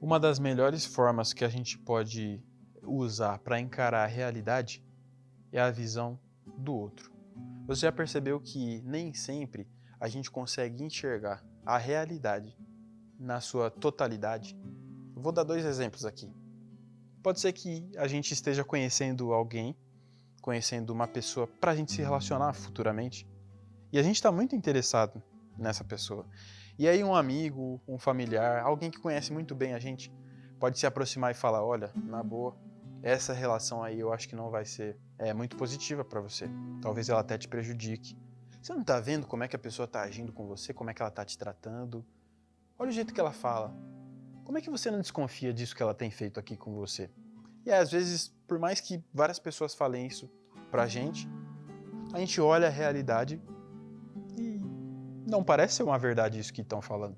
Uma das melhores formas que a gente pode usar para encarar a realidade é a visão do outro. Você já percebeu que nem sempre a gente consegue enxergar a realidade na sua totalidade? Vou dar 2 exemplos aqui. Pode ser que a gente esteja conhecendo alguém, conhecendo uma pessoa para a gente se relacionar futuramente, e a gente está muito interessado nessa pessoa. E aí um amigo, um familiar, alguém que conhece muito bem a gente, pode se aproximar e falar, olha, na boa, essa relação aí eu acho que não vai ser muito positiva para você. Talvez ela até te prejudique. Você não tá vendo como é que a pessoa tá agindo com você, como é que ela tá te tratando? Olha o jeito que ela fala. Como é que você não desconfia disso que ela tem feito aqui com você? E às vezes, por mais que várias pessoas falem isso pra gente, a gente olha a realidade e não parece ser uma verdade isso que estão falando.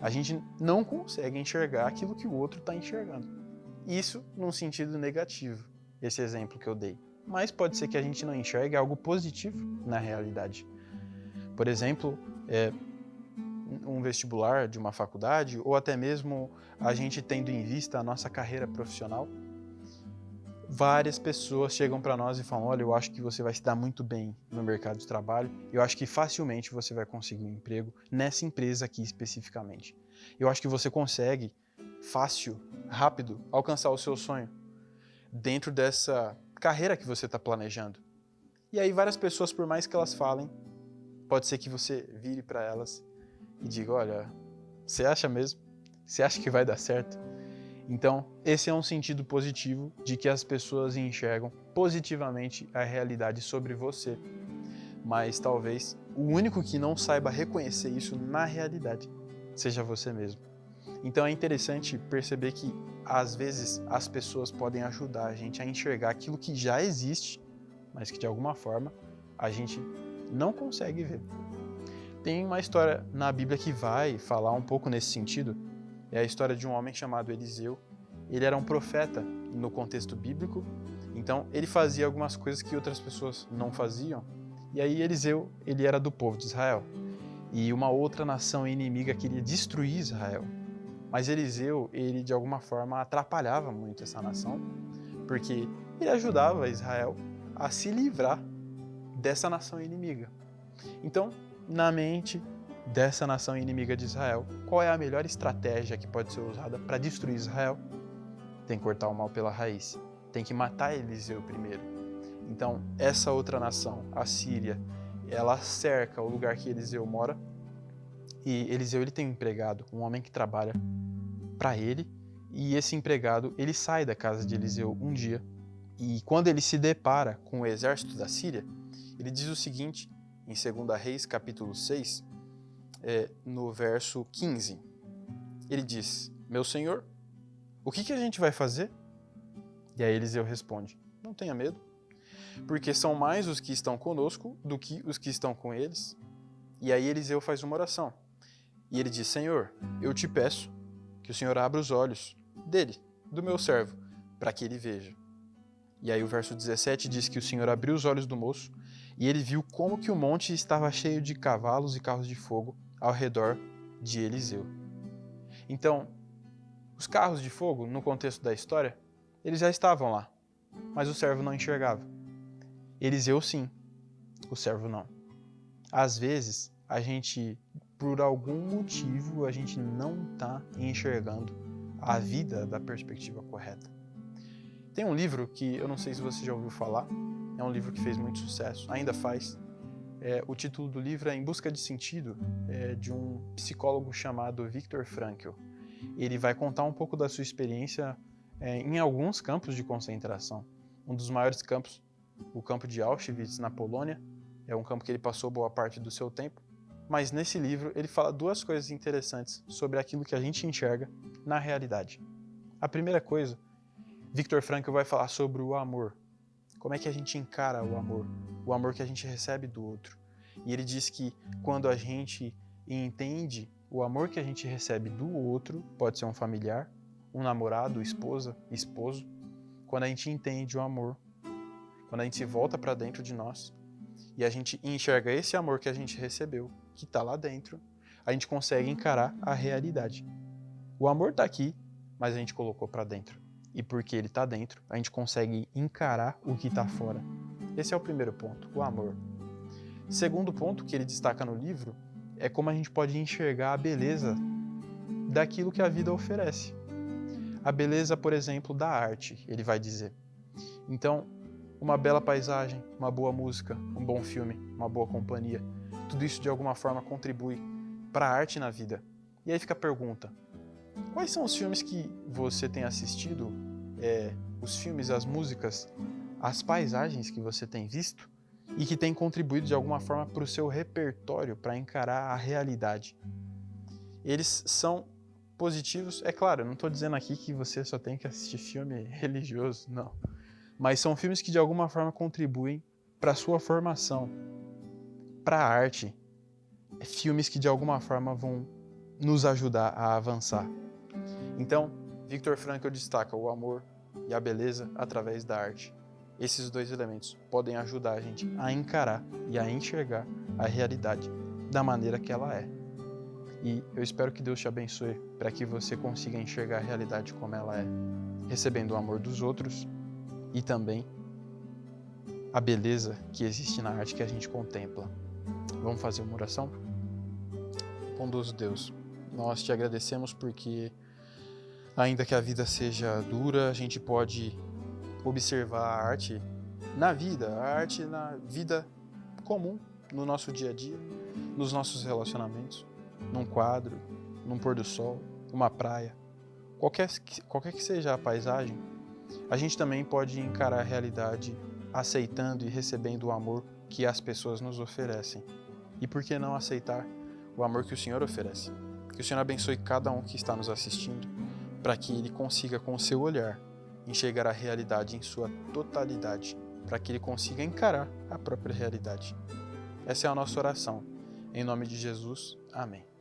A gente não consegue enxergar aquilo que o outro está enxergando. Isso num sentido negativo, esse exemplo que eu dei. Mas pode ser que a gente não enxergue algo positivo na realidade. Por exemplo, um vestibular de uma faculdade, ou até mesmo a gente tendo em vista a nossa carreira profissional. Várias pessoas chegam para nós e falam, olha, eu acho que você vai se dar muito bem no mercado de trabalho, eu acho que facilmente você vai conseguir um emprego nessa empresa aqui especificamente. Eu acho que você consegue, fácil, rápido, alcançar o seu sonho dentro dessa carreira que você está planejando. E aí várias pessoas, por mais que elas falem, pode ser que você vire para elas e diga, olha, você acha mesmo? Você acha que vai dar certo? Então, esse é um sentido positivo de que as pessoas enxergam positivamente a realidade sobre você. Mas talvez o único que não saiba reconhecer isso na realidade seja você mesmo. Então é interessante perceber que, às vezes, as pessoas podem ajudar a gente a enxergar aquilo que já existe, mas que de alguma forma a gente não consegue ver. Tem uma história na Bíblia que vai falar um pouco nesse sentido. É a história de um homem chamado Eliseu. Ele era um profeta no contexto bíblico, então ele fazia algumas coisas que outras pessoas não faziam. E aí Eliseu, ele era do povo de Israel. E uma outra nação inimiga queria destruir Israel. Mas Eliseu, ele de alguma forma atrapalhava muito essa nação, porque ele ajudava Israel a se livrar dessa nação inimiga. Então, na mente dessa nação inimiga de Israel, qual é a melhor estratégia que pode ser usada para destruir Israel? Tem que cortar o mal pela raiz. Tem que matar Eliseu primeiro. Então, essa outra nação, a Síria, ela cerca o lugar que Eliseu mora. E Eliseu, ele tem um empregado, um homem que trabalha para ele. E esse empregado, ele sai da casa de Eliseu um dia. E quando ele se depara com o exército da Síria, ele diz o seguinte, em 2 Reis, capítulo 6, no verso 15. Ele diz, meu senhor, o que a gente vai fazer? E aí Eliseu responde, não tenha medo, porque são mais os que estão conosco do que os que estão com eles. E aí Eliseu faz uma oração. E ele diz, Senhor, eu te peço que o Senhor abra os olhos dele, do meu servo, para que ele veja. E aí o verso 17 diz que o Senhor abriu os olhos do moço e ele viu como que o monte estava cheio de cavalos e carros de fogo ao redor de Eliseu. Então, os carros de fogo, no contexto da história, eles já estavam lá, mas o servo não enxergava. Eliseu sim, o servo não. Às vezes, a gente, por algum motivo, a gente não está enxergando a vida da perspectiva correta. Tem um livro que eu não sei se você já ouviu falar, é um livro que fez muito sucesso, ainda faz. O título do livro é Em Busca de Sentido, de um psicólogo chamado Viktor Frankl. Ele vai contar um pouco da sua experiência em alguns campos de concentração. Um dos maiores campos, o campo de Auschwitz, na Polônia, é um campo que ele passou boa parte do seu tempo. Mas nesse livro ele fala 2 coisas interessantes sobre aquilo que a gente enxerga na realidade. A primeira coisa, Viktor Frankl vai falar sobre o amor. Como é que a gente encara o amor que a gente recebe do outro. E ele diz que quando a gente entende o amor que a gente recebe do outro, pode ser um familiar, um namorado, esposa, esposo, quando a gente entende o amor, quando a gente se volta para dentro de nós e a gente enxerga esse amor que a gente recebeu, que está lá dentro, a gente consegue encarar a realidade. O amor está aqui, mas a gente colocou para dentro. E porque ele está dentro, a gente consegue encarar o que está fora. Esse é o primeiro ponto, o amor. Segundo ponto que ele destaca no livro é como a gente pode enxergar a beleza daquilo que a vida oferece. A beleza, por exemplo, da arte, ele vai dizer. Então, uma bela paisagem, uma boa música, um bom filme, uma boa companhia, tudo isso de alguma forma contribui para a arte na vida. E aí fica a pergunta: quais são os filmes que você tem assistido, os filmes, as músicas, as paisagens que você tem visto e que tem contribuído de alguma forma para o seu repertório para encarar a realidade? Eles são positivos, é claro, eu não estou dizendo aqui que você só tem que assistir filme religioso, não. Mas são filmes que de alguma forma contribuem para a sua formação, para a arte. Filmes que de alguma forma vão nos ajudar a avançar. Então, Viktor Frankl destaca o amor e a beleza através da arte. Esses dois elementos podem ajudar a gente a encarar e a enxergar a realidade da maneira que ela é. E eu espero que Deus te abençoe para que você consiga enxergar a realidade como ela é, recebendo o amor dos outros e também a beleza que existe na arte que a gente contempla. Vamos fazer uma oração? Bondoso Deus, nós te agradecemos porque, ainda que a vida seja dura, a gente pode observar a arte na vida comum, no nosso dia a dia, nos nossos relacionamentos, num quadro, num pôr do sol, uma praia, qualquer que seja a paisagem, a gente também pode encarar a realidade aceitando e recebendo o amor que as pessoas nos oferecem. E por que não aceitar o amor que o Senhor oferece? Que o Senhor abençoe cada um que está nos assistindo, para que ele consiga, com o seu olhar, enxergar a realidade em sua totalidade, para que ele consiga encarar a própria realidade. Essa é a nossa oração. Em nome de Jesus, amém.